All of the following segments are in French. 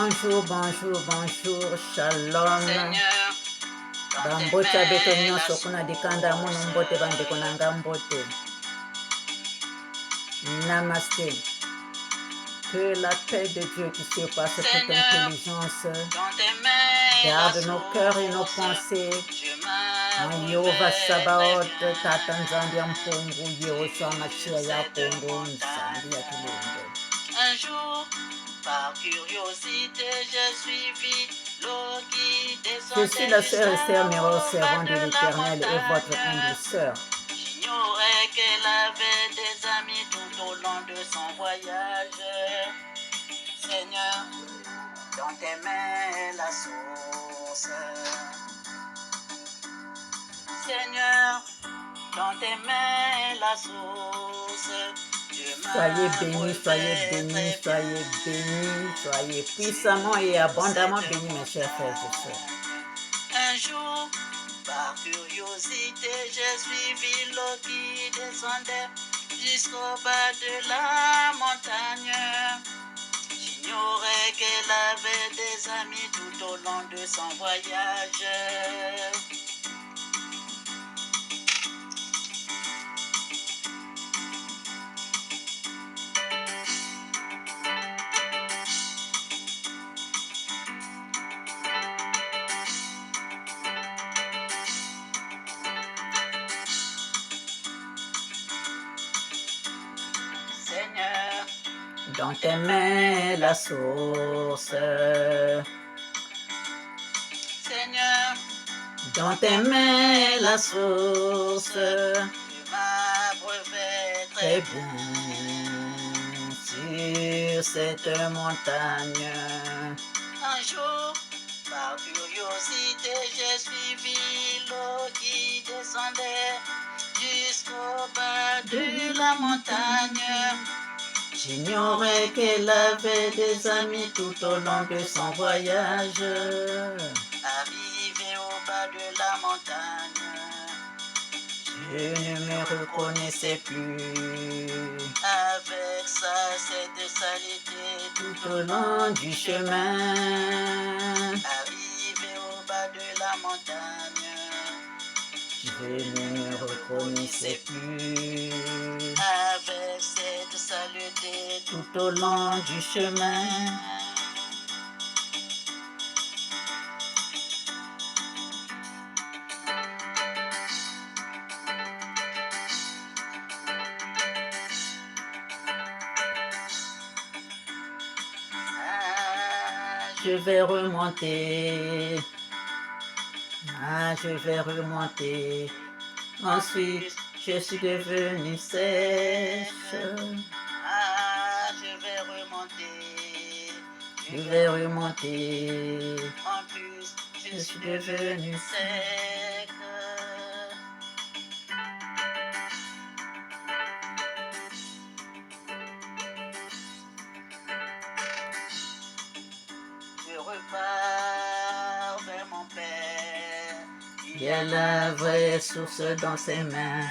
Bonjour, bonjour, bonjour, shalom. Seigneur, dans tes Bambocha beto mains la nyonso kuna dikanda muno mbote bandeko na nga mbote. Namaste. Que la paix de Dieu qui surpasse toute Seigneur, intelligence dans tes mains garde la nos cœurs et nos source. pensées Je en Yehova m'abreuverai Sabaoth, très bien Tata Nzambi ya mpungu, Yehoshua Machia ya cette Kongo, Nzambi ya montagne. Kilombo. Un jour, par curiosité, j'ai suivi l'eau qui Je suis la descendait sœur Esther Miro, jusqu'au bas servante de de la l'Éternel et votre humble montagne. sœur. J'ignorais qu'elle avait des amis tout au long de son voyage. Seigneur, dans tes mains est la source. Seigneur, dans tes mains est la source. Soyez bénis, soyez bénis, soyez bénis, soyez puissamment et abondamment bénis, mes chers frères et sœurs. Un jour, par curiosité, j'ai suivi l'eau qui descendait jusqu'au bas de la montagne. J'ignorais qu'elle avait des amis tout au long de son voyage. Seigneur, dans tes mains la source. Seigneur, dans tes mains la source. je m'abreuverai Très bien sur cette montagne. Un jour, par curiosité, j'ai suivi l'eau qui descendait jusqu'au bas de la montagne. J'ignorais qu'elle avait des amis tout au long de son voyage. Arrivé au bas de la montagne, je ne me reconnaissais plus. Avec sa cette saleté tout au long du chemin. Arrivé au bas de la montagne, je ne me reconnaissais plus. Avec cette saleté tout au long du chemin. Je vais remonter. Je vais remonter. Ensuite, je suis devenue sèche. Je vais remonter. Je vais remonter. En plus, je suis devenue sec. Je repars vers mon Père. Il y a la vraie source dans ses mains,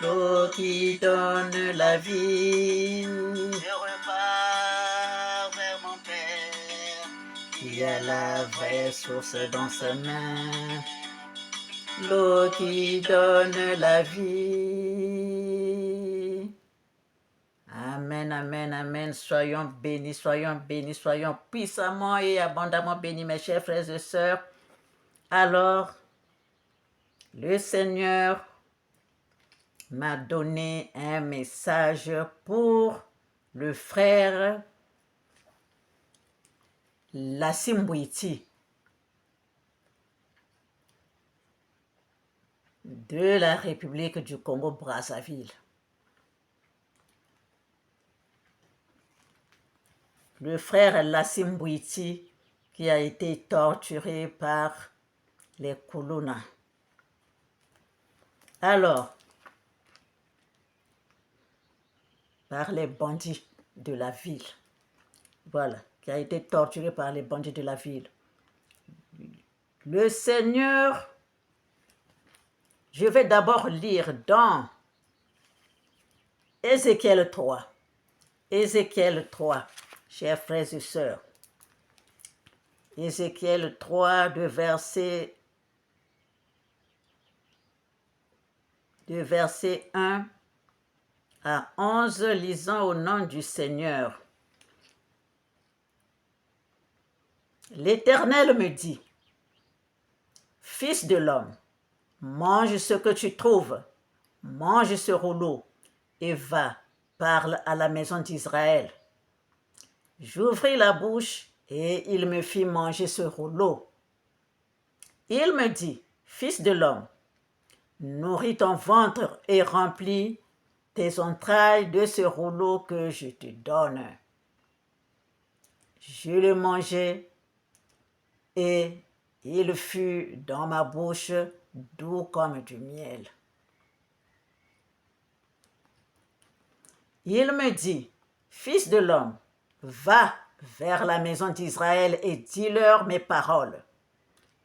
l'eau qui donne la vie. Je repars vers mon Père. Il y a la vraie source dans ses mains, l'eau qui donne la vie. Amen, amen, amen. Soyons bénis, soyons bénis, soyons puissamment et abondamment bénis, mes chers frères et sœurs. Alors, le Seigneur m'a donné un message pour le frère Lassim Bouiti de la République du Congo-Brazzaville. Le frère Lassim Bouiti qui a été torturé par les Kuluna. Alors, par les bandits de la ville. Voilà, qui a été torturé par les bandits de la ville. Le Seigneur, je vais d'abord lire dans Ézéchiel 3. Ézéchiel 3, chers frères et sœurs. Ézéchiel 3, de verset 1 à 11, lisant au nom du Seigneur. L'Éternel me dit, Fils de l'homme, mange ce que tu trouves, mange ce rouleau, et va, parle à la maison d'Israël. J'ouvris la bouche, et il me fit manger ce rouleau. Il me dit, Fils de l'homme, nourris ton ventre et remplis tes entrailles de ce rouleau que je te donne. Je le mangeai, et il fut dans ma bouche doux comme du miel. Il me dit, Fils de l'homme, va vers la maison d'Israël et dis-leur mes paroles,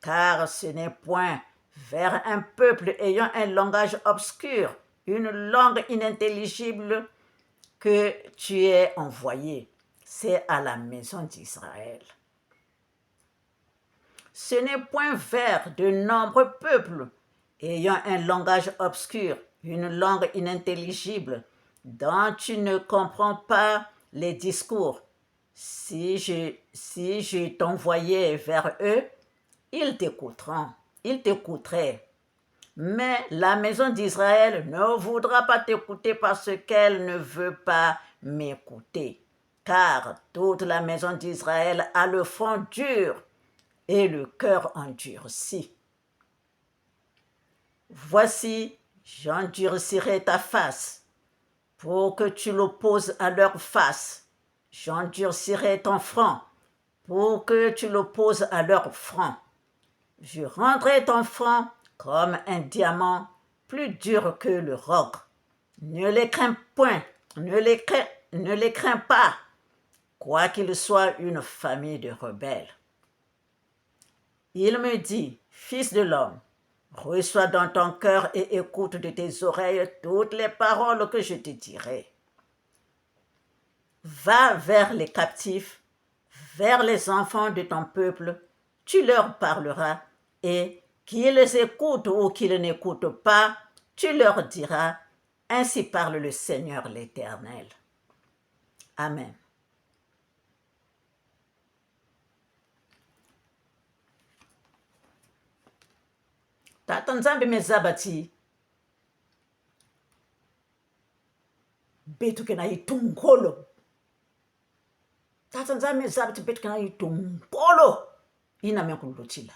car ce n'est point vers un peuple ayant un langage obscur, une langue inintelligible que tu es envoyé, c'est à la maison d'Israël. Ce n'est point vers de nombreux peuples ayant un langage obscur, une langue inintelligible, dont tu ne comprends pas les discours. Si je t'envoyais vers eux, ils t'écouteraient. Mais la maison d'Israël ne voudra pas t'écouter parce qu'elle ne veut pas m'écouter. Car toute la maison d'Israël a le front dur et le cœur endurci. Voici, j'endurcirai ta face pour que tu l'opposes à leur face. J'endurcirai ton front pour que tu l'opposes à leur front. Je rendrai ton front comme un diamant, plus dur que le roc. Ne les crains point, ne les crains pas, quoiqu'ils soient une famille de rebelles. Il me dit, Fils de l'homme, reçois dans ton cœur et écoute de tes oreilles toutes les paroles que je te dirai. Va vers les captifs, vers les enfants de ton peuple, tu leur parleras, et qu'ils écoutent ou qu'ils n'écoutent pas, tu leur diras, ainsi parle le Seigneur l'Éternel. Amen. Tata nzambe mezabati betu kena itungolo. Tata nzambe mezabati betu kena itungolo. Ina mekulutila.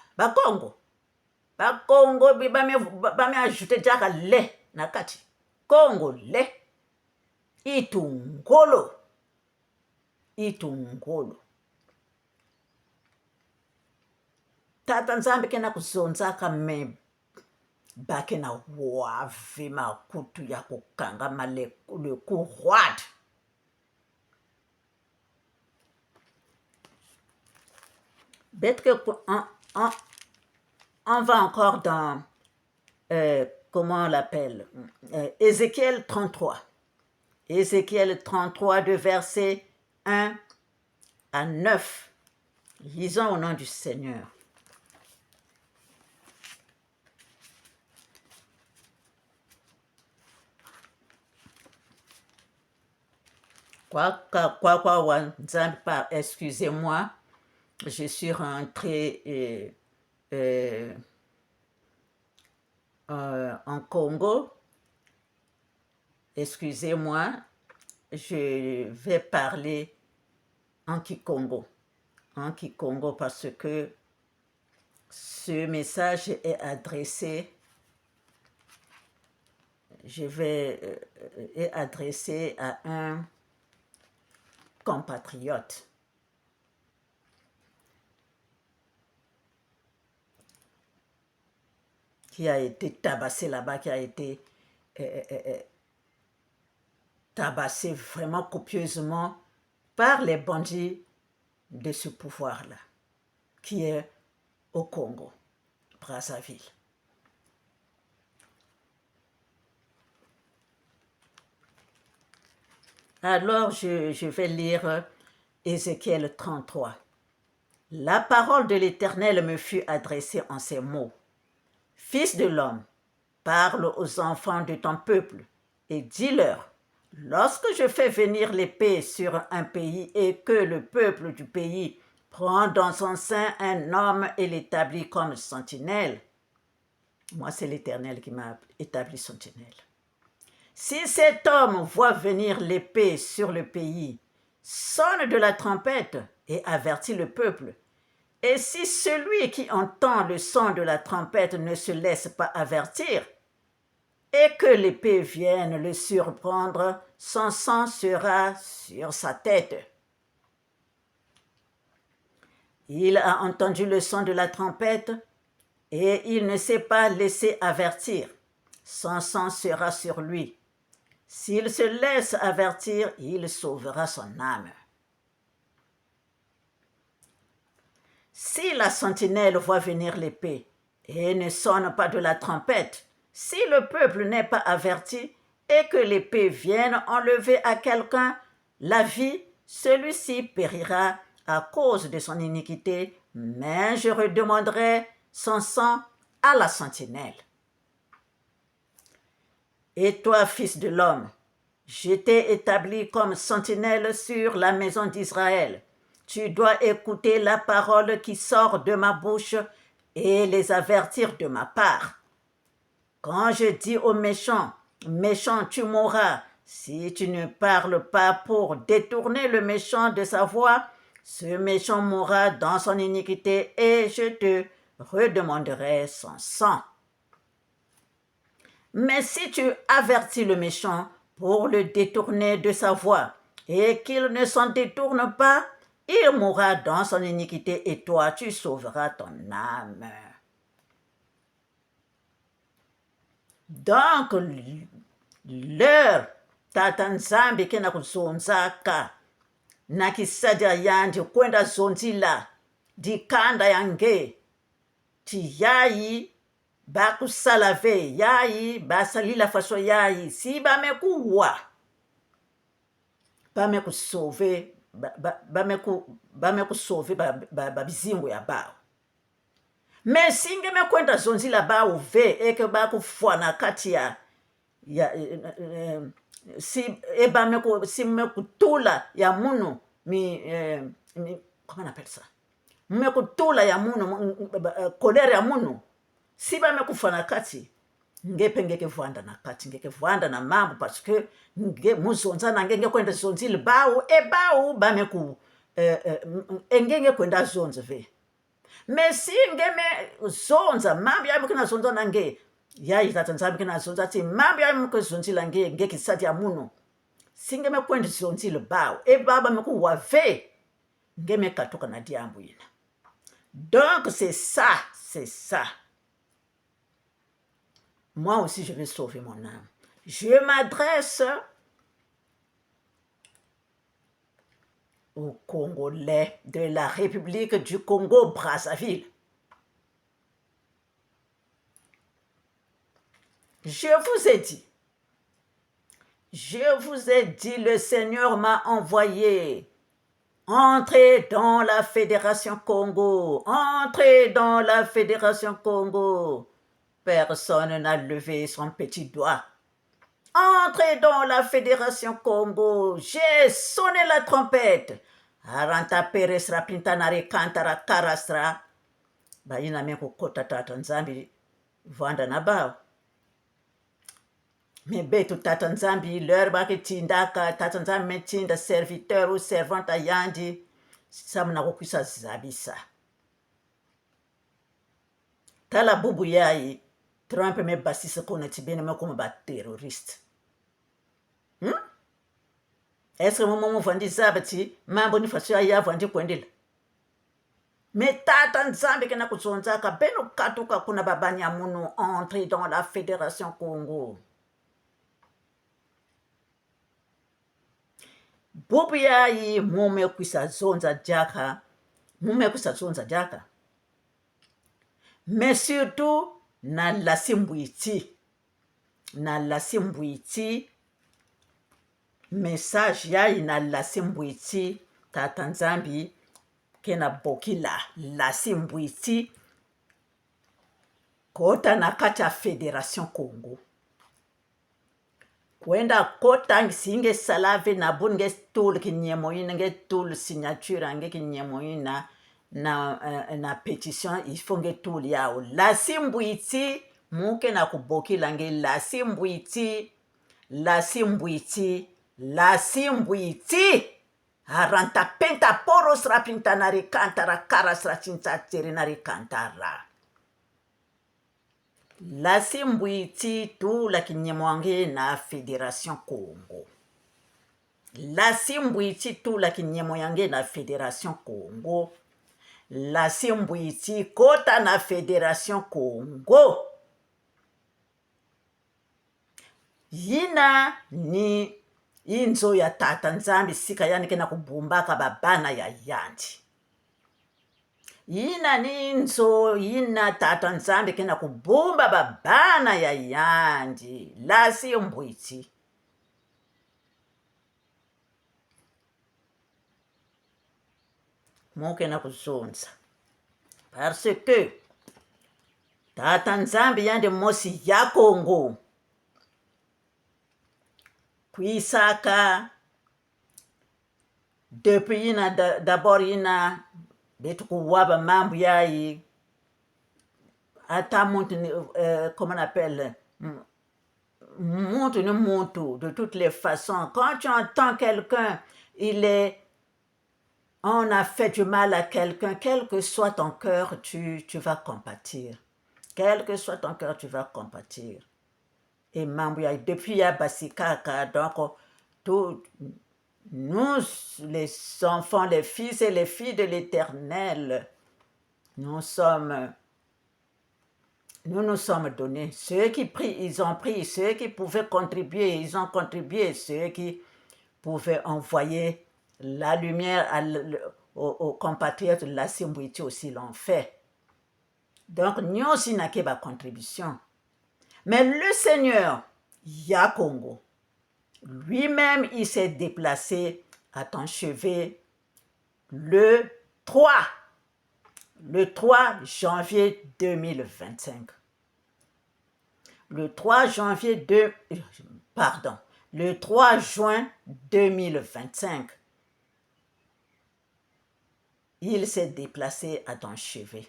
Bakongo bame ajute jaka le nakati. Kongo le. Itungolo. Tata nzambe kena kuzonzaka me bakena wave makutu ya kukangama le courroide. Bête que on va encore dans comment on l'appelle, Ézéchiel 33. Ézéchiel 33 de verset 1 à 9. Lisons au nom du Seigneur. Excusez-moi, je suis rentrée en Congo. Excusez-moi, je vais parler en Kikongo. Parce que ce message est adressé, est adressé à un compatriote. Qui a été tabassé là-bas, qui a été tabassé vraiment copieusement par les bandits de ce pouvoir-là, qui est au Congo, Brazzaville. Alors, je vais lire Ézéchiel 33. la parole de l'Éternel me fut adressée en ces mots. Fils de l'homme, parle aux enfants de ton peuple et dis-leur, lorsque je fais venir l'épée sur un pays et que le peuple du pays prend dans son sein un homme et l'établit comme sentinelle, moi c'est l'Éternel qui m'a établi sentinelle. Si cet homme voit venir l'épée sur le pays, sonne de la trompette et avertit le peuple. Et si celui qui entend le son de la trompette ne se laisse pas avertir, et que l'épée vienne le surprendre, son sang sera sur sa tête. Il a entendu le son de la trompette, et il ne s'est pas laissé avertir. Son sang sera sur lui. S'il se laisse avertir, il sauvera son âme. Si la sentinelle voit venir l'épée et ne sonne pas de la trompette, si le peuple n'est pas averti et que l'épée vienne enlever à quelqu'un la vie, celui-ci périra à cause de son iniquité, mais je redemanderai son sang à la sentinelle. Et toi, fils de l'homme, je t'ai établi comme sentinelle sur la maison d'Israël. Tu dois écouter la parole qui sort de ma bouche et les avertir de ma part. Quand je dis aux méchants, méchant, tu mourras, si tu ne parles pas pour détourner le méchant de sa voie, ce méchant mourra dans son iniquité et je te redemanderai son sang. Mais si tu avertis le méchant pour le détourner de sa voie et qu'il ne s'en détourne pas, il mourra dans son iniquité et toi, tu sauveras ton âme. Donc, leur Tata Nzambi kena kuzonzaka na kisadia yandi kwenda zonzila dikanda yange ti yayi bakusalave yayi basalila faso yayi si bamekuwa bamekusove bamekusove babizingu ya bao. Mais singe mekwenda zonzila bao ve eke bakufwana kati ya si mekutula ya munu comment on appelle ça, mekutula ya munu kolere ya munu si bamekufana kati ngepe ngeke vwanda na kati ngeke vwanda na mambo parce que nge muzonza na ngenge kwenda zonzile bao e bao bameku engenge kwenda zonze ve. Mais si ngeme zonza mambo ya mkina zonza na nge ya Tata Nzambi kina zonza ti mambo ya mkina zonzila nge ngeke sati ya muno singeme kwenda zonzile bao e baba meku wave ngeme katoka na diambu ina. Donc c'est ça. Moi aussi je vais sauver mon âme. Je m'adresse aux Congolais de la République du Congo-Brazzaville. Je vous ai dit, le Seigneur m'a envoyé. Entrez dans la Fédération Congo. Entrez dans la Fédération Congo. Personne n'a levé son petit doigt. Entrez dans la Fédération Congo. J'ai sonné la trompette. Aranta peresra pintanare kantara karasra. Baina meko kota Tata Nzambi vanda na bao. Mais betu Tata Nzambi leur baki tindaka Tata Nzambi metinda serviteur ou servante yandi samna kokwisa zabisa. Tala bubu yayi Trump me basisa kona tibene me como ba terroriste. Est-ce que mon vandi zabati mambo ni faso ya vandi kwendela. Mais Tata Nzambi kena kuzonzaka beno katuka kuna babanya munu entrer dans la Fédération Congo. Bubu yayi mume kwisa zonza jaka. Mais surtout na lasimbwiti message yayi na lasimbwiti Tata Nzambi ke na boki lasi mbui ti kota na kati ya Fédération Congo. Kwenda kota ngisinge salave na bun nge tul ki nyemo ina nge tul signature nge ki nyemo ina na pétition il faut nge tul yao lasi mbui ti muke na kuboki lange lasi mbui ti haranta penta poros rapinta nari kantara karas racinta tere nari kantara lasi mbui ti tu la kinyemwange na Fédération Congo. Lasi mbui ti tu la kinyemwange na Fédération Congo. Lasi mbui ti kota na Fédération Congo. Yina ni inzo ya tata nzambi sika yani kena kubumbaka babana ya yandi. Yina ni inzo yina tata nzambi kena kubumba babana ya yandi. Lasi mbui ti. Muke na kuzonza. Parce que tata nzambi yande mosi ya Congo. Kuisaka depuis ina d'abord ina betu kuwaba mambo yai ata muntu comment on appelle muntu ni muntu de toutes les façons. Quand tu entends quelqu'un on a fait du mal à quelqu'un, quel que soit ton cœur, tu vas compatir. Quel que soit ton cœur, tu vas compatir. Et mambuya, depuis ya basikaka, donc nous, les enfants, les fils et les filles de l'Éternel, nous nous sommes donnés. Ceux qui prient, ils ont prié. Ceux qui pouvaient contribuer, ils ont contribué. Ceux qui pouvaient envoyer la lumière aux compatriotes de la Simbouiti aussi l'ont fait. Donc, nous aussi n'avons pas de contribution. Mais le Seigneur, Yakongo, lui-même, il s'est déplacé à ton chevet le 3 janvier 2025. Le 3 juin 2025, il s'est déplacé à ton chevet.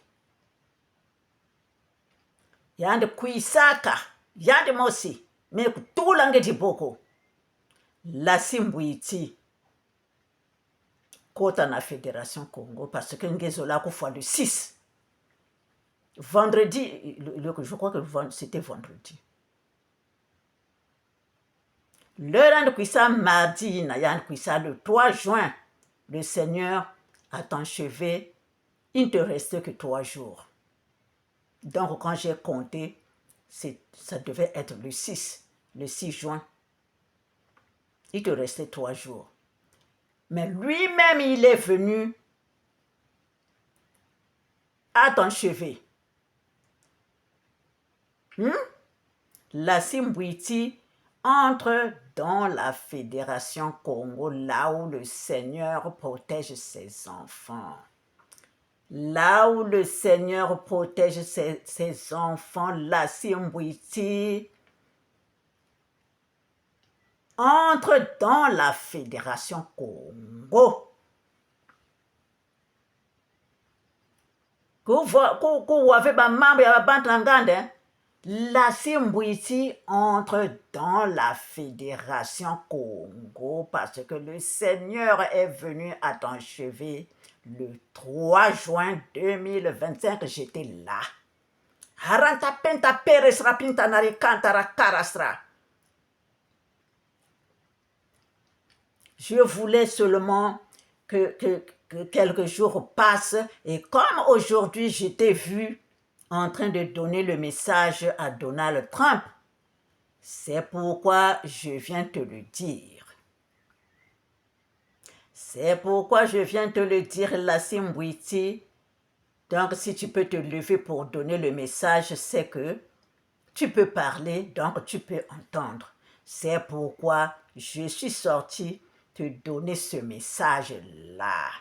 Yande kuisaka, yande mosi, mais tout langue di boko. La Simbouiti, kota na Fédération Congo, parce que Ngezola fois le 6. Vendredi, je crois que c'était vendredi. Le kuisa mardi, na yande kuisa le 3 juin, le Seigneur à ton chevet, il ne te restait que 3 jours. Donc, quand j'ai compté, ça devait être le 6 juin. Il te restait 3 jours. Mais lui-même, il est venu à ton chevet. La Simbouiti entre dans la Fédération Congo, là où le Seigneur protège ses enfants. Là où le Seigneur protège ses enfants, la Simbouiti entre dans la Fédération Congo. La Simbouiti entre dans la Fédération Congo parce que le Seigneur est venu à ton chevet le 3 juin 2025. J'étais là. Je voulais seulement que quelques jours passent et comme aujourd'hui je t'ai vu en train de donner le message à Donald Trump, c'est pourquoi je viens te le dire. C'est pourquoi je viens te le dire, la Simbouiti. Donc, si tu peux te lever pour donner le message, c'est que tu peux parler, donc tu peux entendre. C'est pourquoi je suis sorti te donner ce message-là.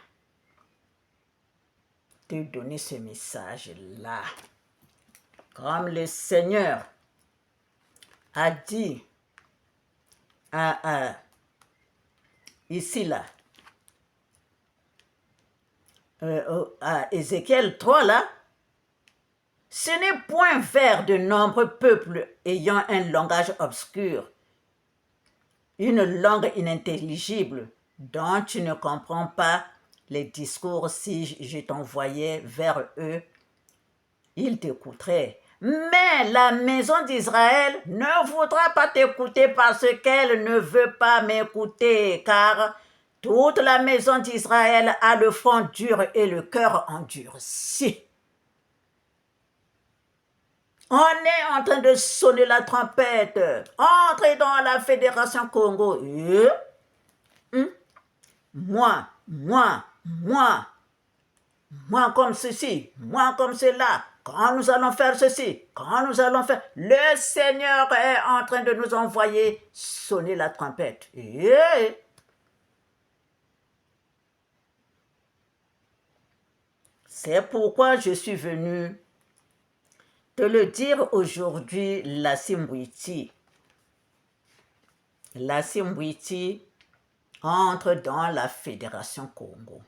te donner ce message-là. Comme le Seigneur a dit ici là, à Ézéchiel 3 là, ce n'est point vers de nombreux peuples ayant un langage obscur, une langue inintelligible dont tu ne comprends pas les discours. Si je t'envoyais vers eux, ils t'écouteraient. Mais la maison d'Israël ne voudra pas t'écouter parce qu'elle ne veut pas m'écouter, car toute la maison d'Israël a le front dur et le cœur endurci. On est en train de sonner la trompette. Entrez dans la Fédération Congo. Moi comme ceci, moi comme cela. Quand nous allons faire ceci, quand nous allons faire... Le Seigneur est en train de nous envoyer sonner la trompette. C'est pourquoi je suis venu te le dire aujourd'hui, Lassim Witi. Lassim Witi entre dans la Fédération Congo.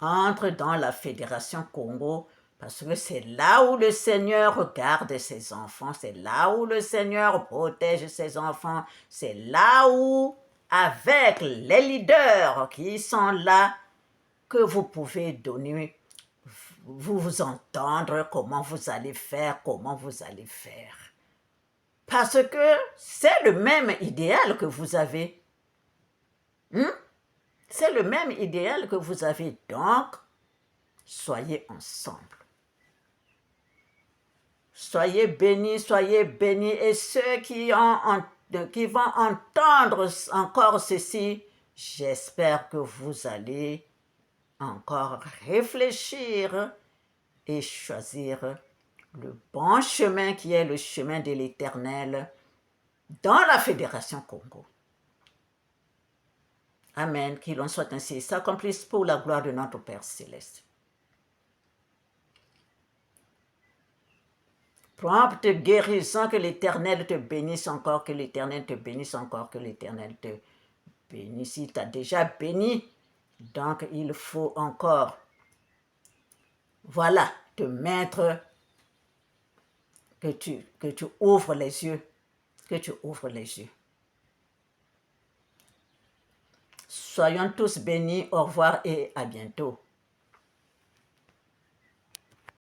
Entre dans la Fédération Congo parce que c'est là où le Seigneur regarde ses enfants, c'est là où le Seigneur protège ses enfants, c'est là où, avec les leaders qui sont là, que vous pouvez donner, vous entendre comment vous allez faire. Parce que c'est le même idéal que vous avez. C'est le même idéal que vous avez. Donc, soyez ensemble. Soyez bénis. Et ceux qui vont entendre encore ceci, j'espère que vous allez encore réfléchir et choisir le bon chemin qui est le chemin de l'Éternel dans la Fédération Congo. Amen, qu'il en soit ainsi, s'accomplisse pour la gloire de notre Père Céleste. Prompte guérison, que l'Éternel te bénisse encore, que l'Éternel te bénisse encore, que l'Éternel te bénisse. Il t'a déjà béni, donc il faut encore, voilà, te mettre, que tu ouvres les yeux, Soyons tous bénis, au revoir et à bientôt.